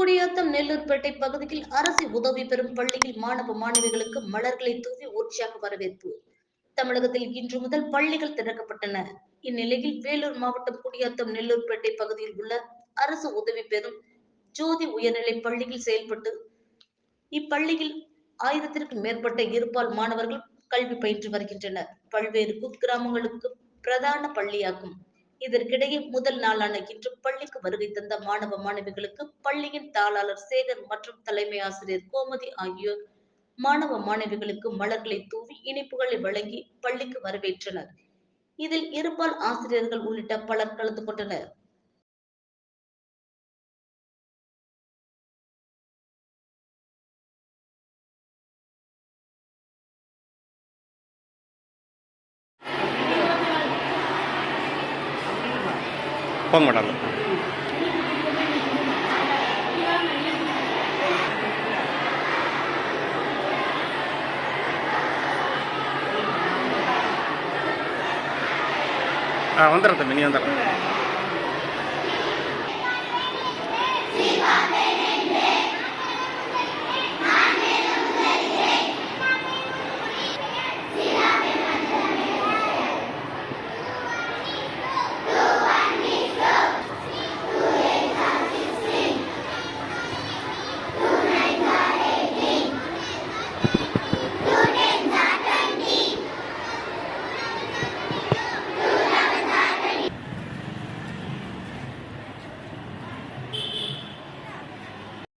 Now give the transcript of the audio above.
குடியாத்தம் நெல்லூர்பேட்டை பகுதியில் அரசு உதவி பெறும் பள்ளியில் மாணவ மாணவிகளுக்கு மலர்களை தூவி உற்சாக வரவேற்பு. தமிழகத்தில் இன்று முதல் பள்ளிகள் திறக்கப்பட்டன. இந்நிலையில் வேலூர் மாவட்டம் குடியாத்தம் நெல்லூர்பேட்டை பகுதியில் உள்ள அரசு உதவி பெறும் ஜோதி உயர்நிலை பள்ளியில் செயல்பட்டு இப்பள்ளியில் 1000க்கும் மேற்பட்ட இருபால் மாணவர்கள் கல்வி பயின்று வருகின்றனர். பல்வேறு குக்கிராமங்களுக்கு பிரதான பள்ளியாகும். இதற்கிடையே முதல் நாளான இன்று பள்ளிக்கு வருகை தந்த மாணவ மாணவிகளுக்கு பள்ளியின் தாளாளர் சேகர் மற்றும் தலைமை ஆசிரியர் கோமதி ஆகியோர் மாணவ மாணவிகளுக்கு மலர்களை தூவி இனிப்புகளை வழங்கி பள்ளிக்கு வரவேற்றனர். இதில் இருபால் ஆசிரியர்கள் உள்ளிட்ட பலர் கலந்து கொண்டனர். போக மாட்டாங்க. வந்துடுறேன் தம்பி, நீ வந்துடுறேன்.